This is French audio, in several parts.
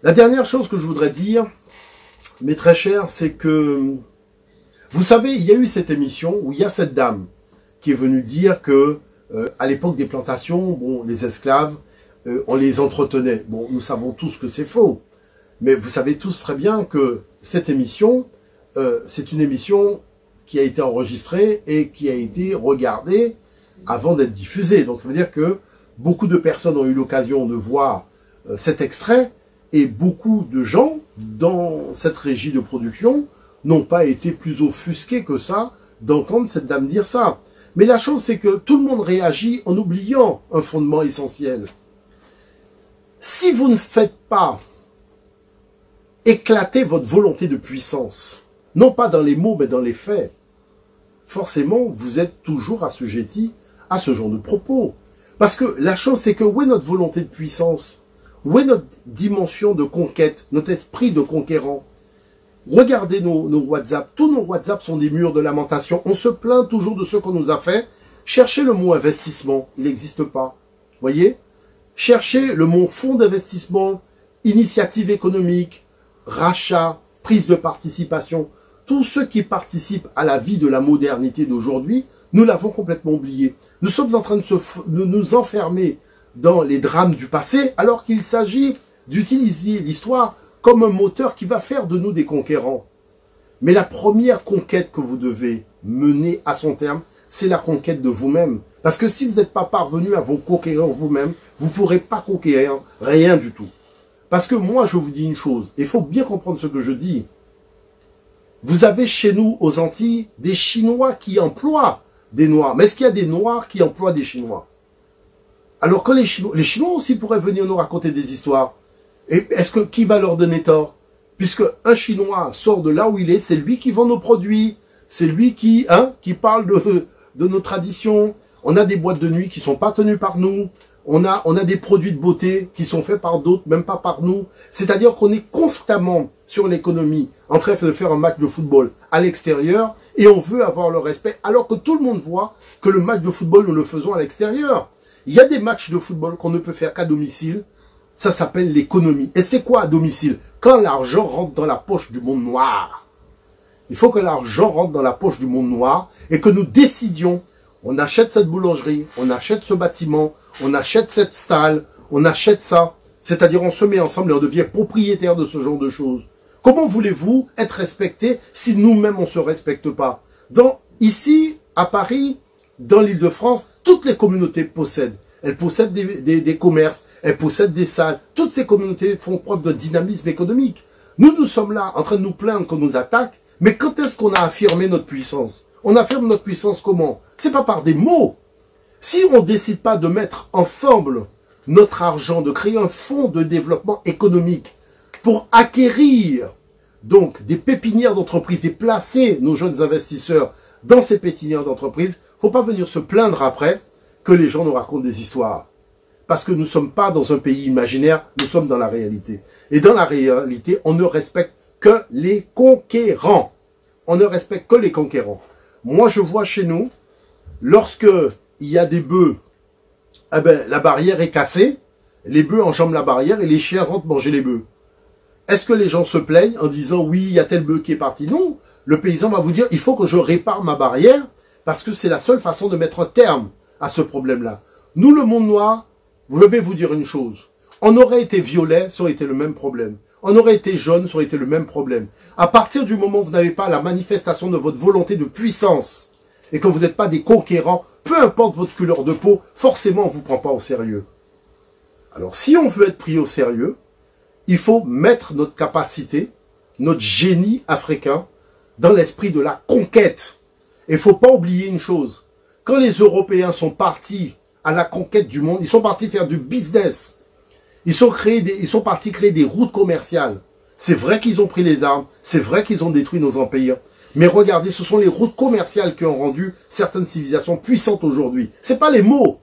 La dernière chose que je voudrais dire, mes très chers, c'est que, vous savez, il y a eu cette émission où il y a cette dame qui est venue dire que, à l'époque des plantations, bon, les esclaves, on les entretenait. Bon, nous savons tous que c'est faux. Mais vous savez tous très bien que cette émission, c'est une émission qui a été enregistrée et qui a été regardée avant d'être diffusée. Donc ça veut dire que beaucoup de personnes ont eu l'occasion de voir cet extrait et beaucoup de gens dans cette régie de production n'ont pas été plus offusqués que ça d'entendre cette dame dire ça. Mais la chose, c'est que tout le monde réagit en oubliant un fondement essentiel. Si vous ne faites pas éclater votre volonté de puissance, non pas dans les mots, mais dans les faits, forcément, vous êtes toujours assujetti à ce genre de propos. Parce que la chose, c'est que où est notre volonté de puissance? Où est notre dimension de conquête, notre esprit de conquérant? Regardez nos WhatsApp. Tous nos WhatsApp sont des murs de lamentation. On se plaint toujours de ce qu'on nous a fait. Cherchez le mot investissement. Il n'existe pas. Voyez? Cherchez le mot fonds d'investissement, initiative économique, rachat, prise de participation. Tous ceux qui participent à la vie de la modernité d'aujourd'hui, nous l'avons complètement oublié. Nous sommes en train de nous enfermer dans les drames du passé, alors qu'il s'agit d'utiliser l'histoire comme un moteur qui va faire de nous des conquérants. Mais la première conquête que vous devez mener à son terme, c'est la conquête de vous-même. Parce que si vous n'êtes pas parvenu à vous conquérir vous-même, vous ne pourrez pas conquérir rien du tout. Parce que moi, je vous dis une chose, il faut bien comprendre ce que je dis. Vous avez chez nous, aux Antilles, des Chinois qui emploient des Noirs. Mais est-ce qu'il y a des Noirs qui emploient des Chinois? Alors que les Chinois aussi pourraient venir nous raconter des histoires. Et est-ce que qui va leur donner tort? Puisque un Chinois sort de là où il est, c'est lui qui vend nos produits. C'est lui qui parle de nos traditions. On a des boîtes de nuit qui sont pas tenues par nous. On a des produits de beauté qui sont faits par d'autres, même pas par nous. C'est-à-dire qu'on est constamment sur l'économie, en train de faire un match de football à l'extérieur, et on veut avoir le respect, alors que tout le monde voit que le match de football, nous le faisons à l'extérieur. Il y a des matchs de football qu'on ne peut faire qu'à domicile. Ça s'appelle l'économie. Et c'est quoi à domicile? Quand l'argent rentre dans la poche du monde noir. Il faut que l'argent rentre dans la poche du monde noir et que nous décidions. On achète cette boulangerie, on achète ce bâtiment, on achète cette stalle, on achète ça. C'est-à-dire on se met ensemble et on devient propriétaire de ce genre de choses. Comment voulez-vous être respecté si nous-mêmes on ne se respecte pas? Ici, à Paris, dans l'Île-de-France, toutes les communautés possèdent. Elles possèdent des commerces, elles possèdent des salles. Toutes ces communautés font preuve de dynamisme économique. Nous sommes là en train de nous plaindre qu'on nous attaque, mais quand est-ce qu'on a affirmé notre puissance? On affirme notre puissance comment? C'est pas par des mots. Si on ne décide pas de mettre ensemble notre argent, de créer un fonds de développement économique pour acquérir donc des pépinières d'entreprises et placer nos jeunes investisseurs dans ces pépinières d'entreprises, il ne faut pas venir se plaindre après que les gens nous racontent des histoires. Parce que nous ne sommes pas dans un pays imaginaire, nous sommes dans la réalité. Et dans la réalité, on ne respecte que les conquérants. On ne respecte que les conquérants. Moi, je vois chez nous, lorsque il y a des bœufs, eh ben, la barrière est cassée, les bœufs enjambent la barrière et les chiens rentrent manger les bœufs. Est-ce que les gens se plaignent en disant oui, il y a tel bœuf qui est parti? Non, le paysan va vous dire il faut que je répare ma barrière parce que c'est la seule façon de mettre un terme à ce problème-là. Nous, le monde noir, je vais vous dire une chose. On aurait été violet, ça aurait été le même problème. On aurait été jaune, ça aurait été le même problème. À partir du moment où vous n'avez pas la manifestation de votre volonté de puissance et que vous n'êtes pas des conquérants, peu importe votre couleur de peau, forcément on ne vous prend pas au sérieux. Alors si on veut être pris au sérieux, il faut mettre notre capacité, notre génie africain dans l'esprit de la conquête. Et il ne faut pas oublier une chose. Quand les Européens sont partis à la conquête du monde, ils sont partis faire du business. Ils sont partis créer des routes commerciales. C'est vrai qu'ils ont pris les armes, c'est vrai qu'ils ont détruit nos empires. Mais regardez, ce sont les routes commerciales qui ont rendu certaines civilisations puissantes aujourd'hui. C'est pas les mots.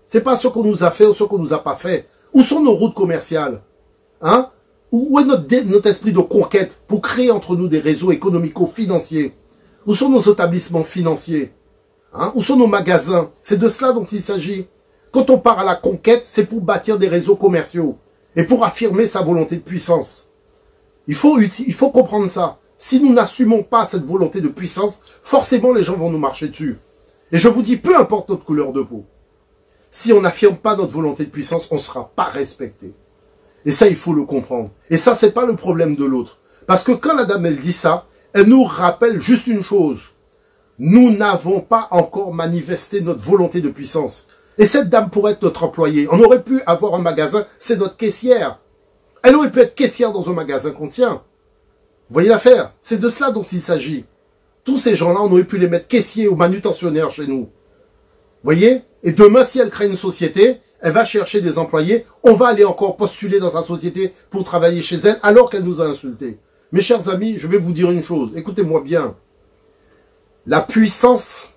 C'est pas ce qu'on nous a fait ou ce qu'on nous a pas fait. Où sont nos routes commerciales? Hein? Où est notre esprit de conquête pour créer entre nous des réseaux économico-financiers? Où sont nos établissements financiers? Hein? Où sont nos magasins? C'est de cela dont il s'agit. Quand on part à la conquête, c'est pour bâtir des réseaux commerciaux. et pour affirmer sa volonté de puissance. Il faut comprendre ça. Si nous n'assumons pas cette volonté de puissance, forcément les gens vont nous marcher dessus. Et je vous dis, peu importe notre couleur de peau, si on n'affirme pas notre volonté de puissance, on ne sera pas respecté. Et ça, il faut le comprendre. Et ça, c'est pas le problème de l'autre. Parce que quand la dame, elle dit ça, elle nous rappelle juste une chose. Nous n'avons pas encore manifesté notre volonté de puissance. Et cette dame pourrait être notre employée. On aurait pu avoir un magasin, c'est notre caissière. Elle aurait pu être caissière dans un magasin qu'on tient. Vous voyez l'affaire? C'est de cela dont il s'agit. Tous ces gens-là, on aurait pu les mettre caissiers ou manutentionnaires chez nous. Vous voyez? Et demain, si elle crée une société, elle va chercher des employés, on va aller encore postuler dans sa société pour travailler chez elle alors qu'elle nous a insultés. Mes chers amis, je vais vous dire une chose, écoutez-moi bien. La puissance,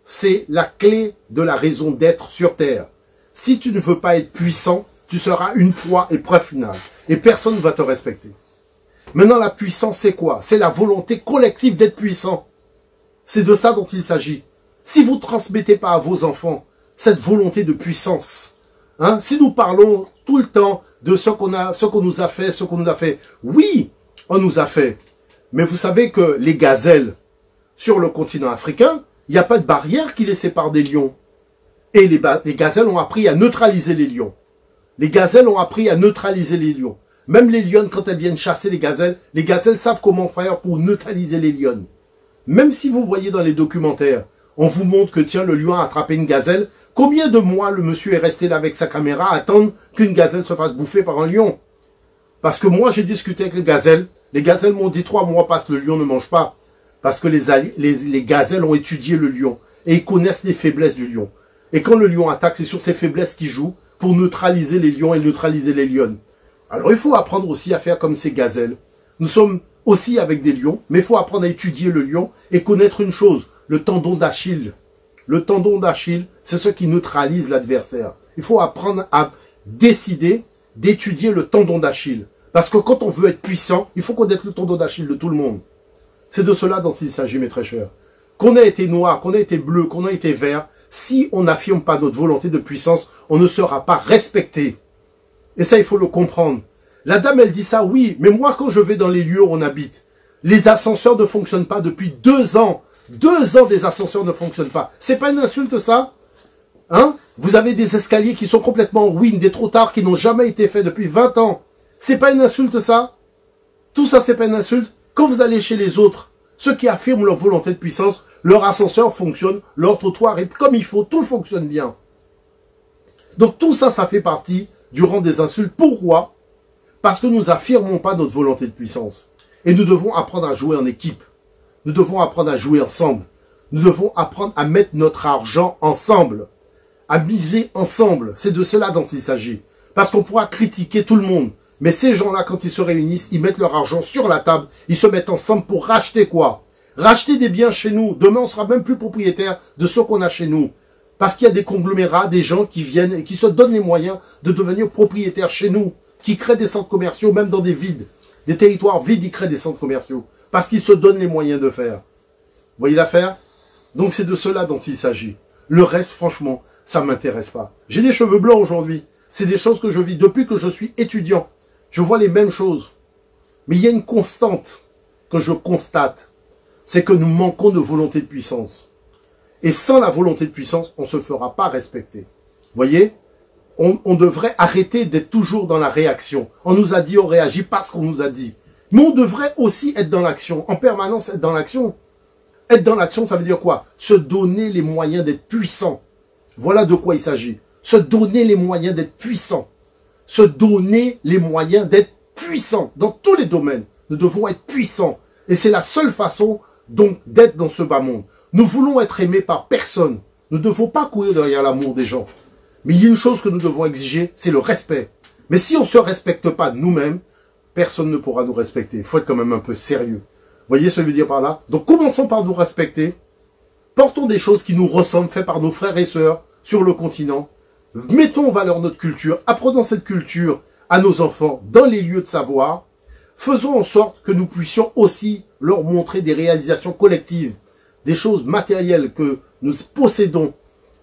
c'est la clé de la raison d'être sur Terre. Si tu ne veux pas être puissant, tu seras une proie et preuve finale. Et personne ne va te respecter. Maintenant, la puissance, c'est quoi? C'est la volonté collective d'être puissant. C'est de ça dont il s'agit. Si vous ne transmettez pas à vos enfants cette volonté de puissance, hein, si nous parlons tout le temps de ce qu'on nous a fait, oui, on nous a fait. Mais vous savez que les gazelles, sur le continent africain, il n'y a pas de barrière qui les sépare des lions. Et les gazelles ont appris à neutraliser les lions. Les gazelles ont appris à neutraliser les lions. Même les lionnes, quand elles viennent chasser les gazelles savent comment faire pour neutraliser les lionnes. Même si vous voyez dans les documentaires, on vous montre que tiens, le lion a attrapé une gazelle, combien de mois le monsieur est resté là avec sa caméra à attendre qu'une gazelle se fasse bouffer par un lion? Parce que moi, j'ai discuté avec les gazelles m'ont dit 3 mois passent, le lion ne mange pas. Parce que les gazelles ont étudié le lion et ils connaissent les faiblesses du lion. Et quand le lion attaque, c'est sur ces faiblesses qu'ils jouent pour neutraliser les lions et neutraliser les lionnes. Alors il faut apprendre aussi à faire comme ces gazelles. Nous sommes aussi avec des lions, mais il faut apprendre à étudier le lion et connaître une chose, le tendon d'Achille. Le tendon d'Achille, c'est ce qui neutralise l'adversaire. Il faut apprendre à décider d'étudier le tendon d'Achille. Parce que quand on veut être puissant, il faut connaître le tendon d'Achille de tout le monde. C'est de cela dont il s'agit, mes très chers. Qu'on ait été noir, qu'on ait été bleu, qu'on ait été vert, si on n'affirme pas notre volonté de puissance, on ne sera pas respecté. Et ça, il faut le comprendre. La dame, elle dit ça, oui, mais moi, quand je vais dans les lieux où on habite, les ascenseurs ne fonctionnent pas depuis 2 ans. 2 ans, des ascenseurs ne fonctionnent pas. C'est pas une insulte, ça? Hein? Vous avez des escaliers qui sont complètement ruines, des trottoirs qui n'ont jamais été faits depuis 20 ans. C'est pas une insulte, ça? Tout ça, c'est pas une insulte? Quand vous allez chez les autres, ceux qui affirment leur volonté de puissance, leur ascenseur fonctionne, leur trottoir est comme il faut, tout fonctionne bien. Donc tout ça, ça fait partie du rang des insultes. Pourquoi? Parce que nous n'affirmons pas notre volonté de puissance. Et nous devons apprendre à jouer en équipe. Nous devons apprendre à jouer ensemble. Nous devons apprendre à mettre notre argent ensemble. À miser ensemble. C'est de cela dont il s'agit. Parce qu'on pourra critiquer tout le monde. Mais ces gens-là, quand ils se réunissent, ils mettent leur argent sur la table. Ils se mettent ensemble pour racheter quoi? Racheter des biens chez nous. Demain, on sera même plus propriétaire de ce qu'on a chez nous. Parce qu'il y a des conglomérats, des gens qui viennent et qui se donnent les moyens de devenir propriétaires chez nous. Qui créent des centres commerciaux, même dans des vides. Des territoires vides, ils créent des centres commerciaux. Parce qu'ils se donnent les moyens de faire. Vous voyez l'affaire? Donc c'est de cela dont il s'agit. Le reste, franchement, ça ne m'intéresse pas. J'ai des cheveux blancs aujourd'hui. C'est des choses que je vis depuis que je suis étudiant. Je vois les mêmes choses. Mais il y a une constante que je constate. C'est que nous manquons de volonté de puissance. Et sans la volonté de puissance, on ne se fera pas respecter. Vous voyez? On devrait arrêter d'être toujours dans la réaction. On nous a dit, on réagit parce qu'on nous a dit. Mais on devrait aussi être dans l'action. En permanence, être dans l'action. Être dans l'action, ça veut dire quoi? Se donner les moyens d'être puissant. Voilà de quoi il s'agit. Se donner les moyens d'être puissant. Se donner les moyens d'être puissant. Dans tous les domaines, nous devons être puissants. Et c'est la seule façon donc d'être dans ce bas monde. Nous voulons être aimés par personne. Nous ne devons pas courir derrière l'amour des gens. Mais il y a une chose que nous devons exiger, c'est le respect. Mais si on ne se respecte pas nous-mêmes, personne ne pourra nous respecter. Il faut être quand même un peu sérieux. Vous voyez ce que je veux dire par là? Donc commençons par nous respecter. Portons des choses qui nous ressemblent, faites par nos frères et sœurs sur le continent. Mettons en valeur notre culture. Apprenons cette culture à nos enfants dans les lieux de savoir. Faisons en sorte que nous puissions aussi leur montrer des réalisations collectives, des choses matérielles que nous possédons.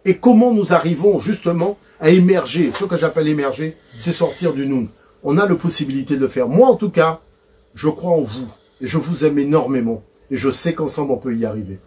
Et comment nous arrivons justement à émerger. Ce que j'appelle émerger, c'est sortir du nous. On a la possibilité de le faire. Moi, en tout cas, je crois en vous. Et je vous aime énormément. Et je sais qu'ensemble, on peut y arriver.